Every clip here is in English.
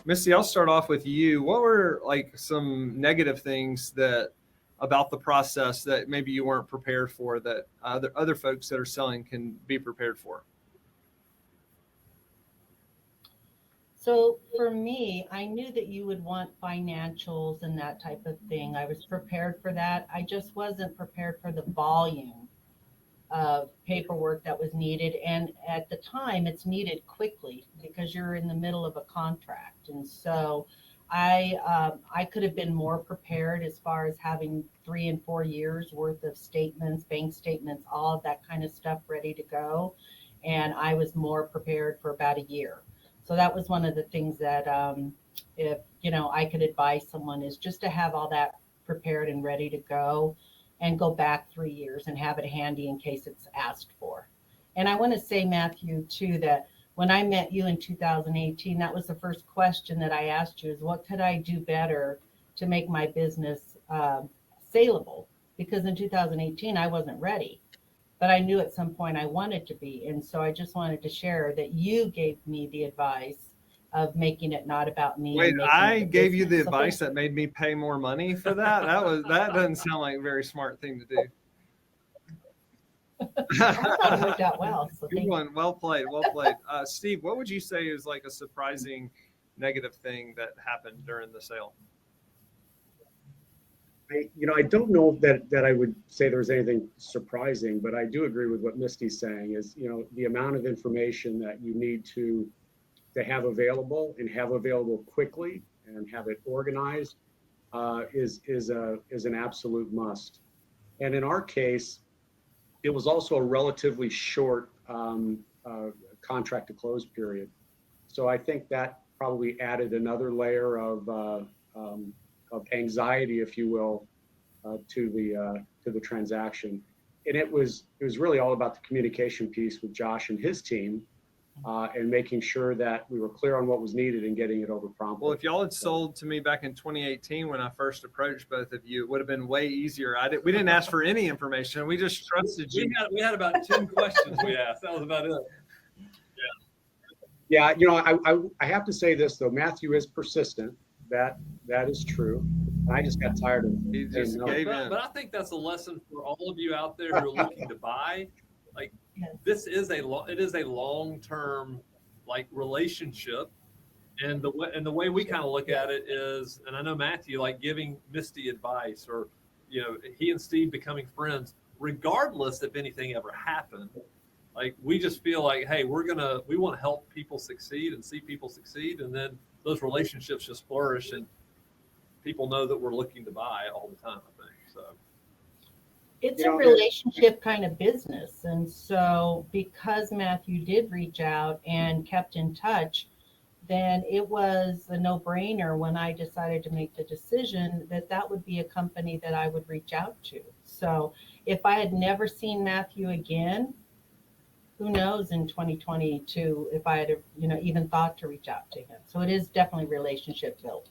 Misty, I'll start off with you. What were like some negative things that about the process that maybe you weren't prepared for that other folks that are selling can be prepared for? So for me, I knew that you would want financials and that type of thing. I was prepared for that. I just wasn't prepared for the volume of paperwork that was needed. And at the time, it's needed quickly because you're in the middle of a contract. And so I could have been more prepared as far as having 3 and 4 years worth of statements, bank statements, all of that kind of stuff ready to go. And I was more prepared for about a year. So that was one of the things that, if I could advise someone, is just to have all that prepared and ready to go, and go back 3 years and have it handy in case it's asked for. And I want to say, Matthew, too, that when I met you in 2018, that was the first question that I asked you: is what could I do better to make my business saleable? Because in 2018, I wasn't ready, but I knew at some point I wanted to be. And so I just wanted to share that you gave me the advice of making it not about me Wait, and making it I a gave you the business. So advice thank that you. made me pay more money for that. That doesn't sound like a very smart thing to do. I thought it worked out well. So Good thank you. one. Well played. Well played. Steve, what would you say is like a surprising negative thing that happened during the sale? I don't know that I would say there was anything surprising, but I do agree with what Misty's saying is, the amount of information that you need to have available and have available quickly and have it organized is an absolute must. And in our case, it was also a relatively short contract to close period. So I think that probably added another layer of anxiety, if you will, to the transaction. And it was really all about the communication piece with Josh and his team, and making sure that we were clear on what was needed and getting it over promptly. Well, if y'all had sold to me back in 2018 when I first approached both of you, it would have been way easier. We didn't ask for any information. We just trusted you. We had about 10 questions we asked. That was about it. Yeah, I have to say this though, Matthew is persistent. That is true. I just got tired of He it. just gave But, in. but I think that's a lesson for all of you out there who are looking to buy. Like, Yes. this is it is a long-term like relationship. And the way we kind of look at it is, and I know Matthew, like giving Misty advice, or he and Steve becoming friends, regardless if anything ever happened. Like, we just feel like, hey, we want to help people succeed and see people succeed, and then those relationships just flourish, and people know that we're looking to buy all the time, I think. So It's a relationship kind of business. And so because Matthew did reach out and kept in touch, then it was a no-brainer when I decided to make the decision that that would be a company that I would reach out to. So if I had never seen Matthew again, who knows in 2022 if I had even thought to reach out to him. So it is definitely relationship built.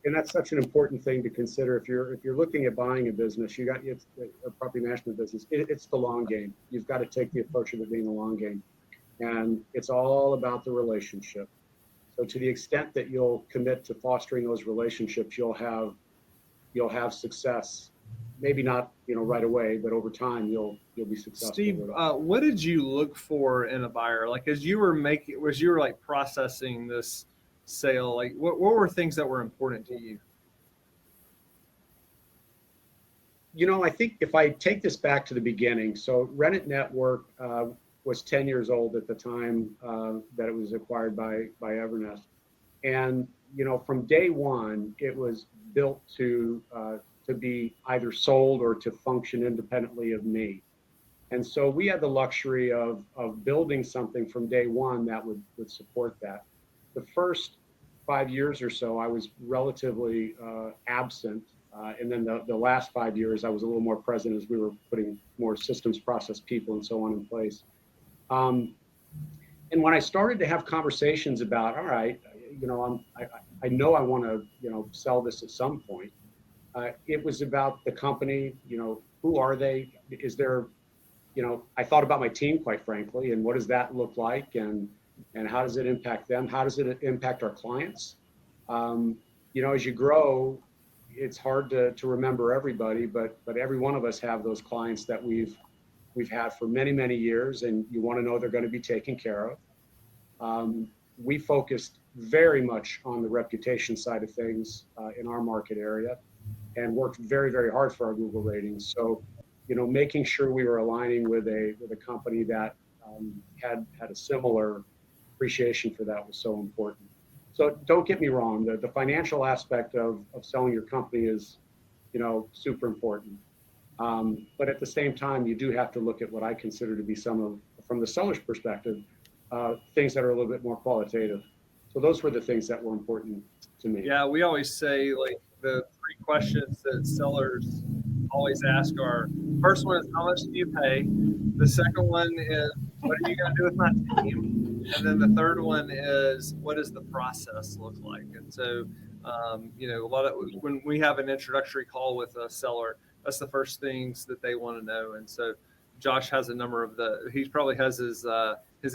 And that's such an important thing to consider if you're looking at buying a business. It's a property management business. It's the long game. You've got to take the approach of it being the long game, and it's all about the relationship. So to the extent that you'll commit to fostering those relationships, you'll have success. Maybe not right away, but over time you'll be successful. Steve, what did you look for in a buyer? Like, as you were like processing this sale, like what were things that were important to you? I think if I take this back to the beginning, so Rent Network was 10 years old at the time that it was acquired by Evernest. And, from day one, it was built to be either sold or to function independently of me. And so we had the luxury of building something from day one that would support that. The first 5 years or so, I was relatively absent. And then the last 5 years, I was a little more present as we were putting more systems, process, people, and so on in place. And when I started to have conversations about, all right, I know I want to, sell this at some point. It was about the company, who are they? Is there, I thought about my team, quite frankly, and what does that look like? And how does it impact them? How does it impact our clients? As you grow, it's hard to remember everybody, but every one of us have those clients that we've had for many, many years, and you want to know they're going to be taken care of. We focused very much on the reputation side of things in our market area, and worked very, very hard for our Google ratings. So, making sure we were aligning with a company that had a similar appreciation for that was so important. So don't get me wrong, the financial aspect of selling your company is, super important. But at the same time, you do have to look at what I consider to be from the seller's perspective, things that are a little bit more qualitative. So those were the things that were important to me. Yeah, we always say like the 3 questions that sellers always ask are: first one is how much do you pay? The second one is what are you going to do with my team? And then the third one is what does the process look like? And so, a lot of when we have an introductory call with a seller, that's the first things that they want to know. And so, Josh has a number of he probably has his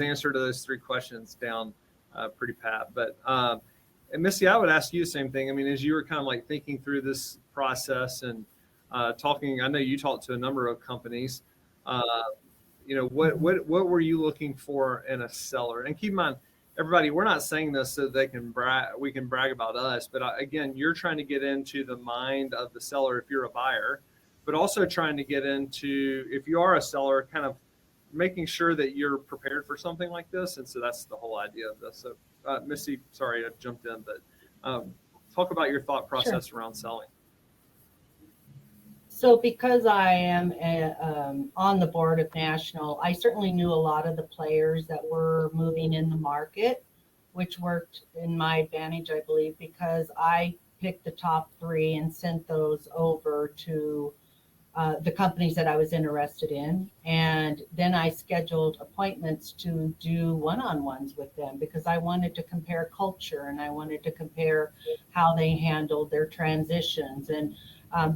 answer to those 3 questions down pretty pat. But and Missy, I would ask you the same thing. I mean, as you were kind of like thinking through this process and talking, I know you talked to a number of companies. What were you looking for in a seller? And keep in mind, everybody, we're not saying this so they can we can brag about us, but again, you're trying to get into the mind of the seller if you're a buyer, but also trying to get into, if you are a seller, kind of making sure that you're prepared for something like this. And so that's the whole idea of this. So Missy, sorry I jumped in, but talk about your thought process around selling. So because I am on the board of National, I certainly knew a lot of the players that were moving in the market, which worked in my advantage, I believe, because I picked the top 3 and sent those over to the companies that I was interested in. And then I scheduled appointments to do one-on-ones with them because I wanted to compare culture and I wanted to compare how they handled their transitions. And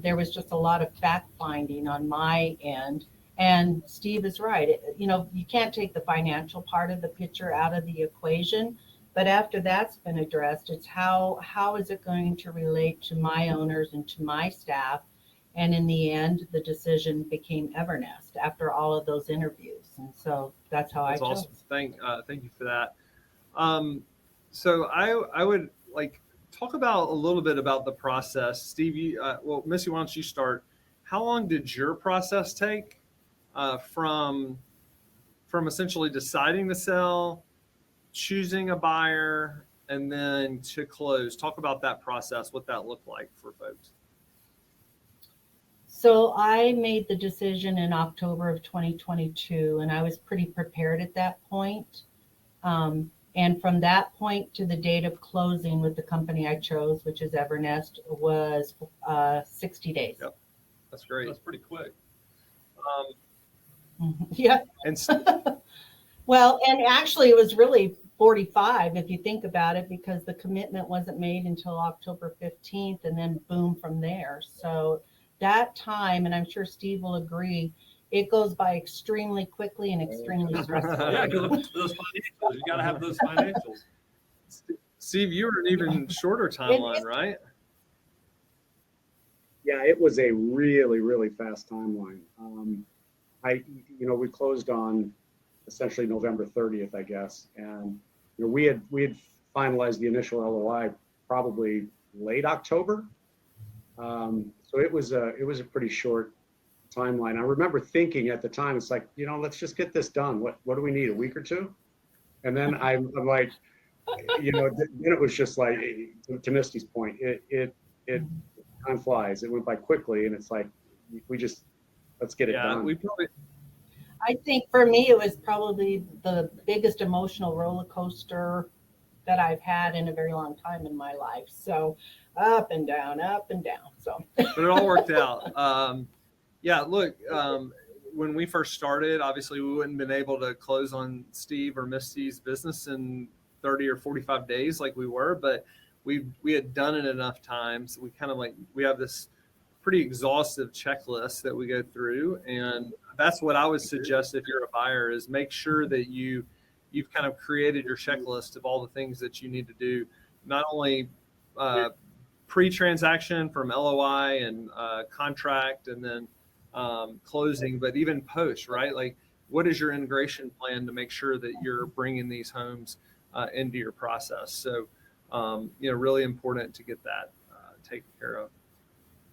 there was just a lot of fact finding on my end. And Steve is right. You can't take the financial part of the picture out of the equation. But after that's been addressed, it's how is it going to relate to my owners and to my staff? And in the end, the decision became Evernest after all of those interviews. And so that's how I chose. Awesome. Thank you for that. So I would like talk about a little bit about the process. Steve, Missy, why don't you start? How long did your process take from essentially deciding to sell, choosing a buyer, and then to close? Talk about that process, what that looked like for folks. So I made the decision in October of 2022, and I was pretty prepared at that point. And from that point to the date of closing with the company I chose, which is Evernest, was 60 days. Yep. That's great. That's pretty quick. Yeah. And Well, and actually it was really 45 if you think about it, because the commitment wasn't made until October 15th, and then boom from there. So that time, and I'm sure Steve will agree, it goes by extremely quickly and extremely stressful. Yeah, because those financials, you got to have those financials. Steve, you were an even shorter timeline, right? Yeah, it was a really, really fast timeline. We closed on essentially November 30th, I guess, and we had finalized the initial LOI probably late October. So it was a pretty short timeline. I remember thinking at the time, it's like, let's just get this done. What do we need, a week or 2? And then I'm like, then it was just like, to Misty's point, it time flies. It went by quickly, and it's like, let's get it done. I think for me, it was probably the biggest emotional roller coaster that I've had in a very long time in my life. So up and down. So, but it all worked out. Yeah, look, when we first started, obviously we wouldn't been able to close on Steve or Misty's business in 30 or 45 days like we were, but we had done it enough times. We kind of we have this pretty exhaustive checklist that we go through. And that's what I would suggest if you're a buyer, is make sure that you've kind of created your checklist of all the things that you need to do, not only pre-transaction from LOI and contract, and then closing, but even post, right? Like, what is your integration plan to make sure that you're bringing these homes into your process? So, really important to get that taken care of.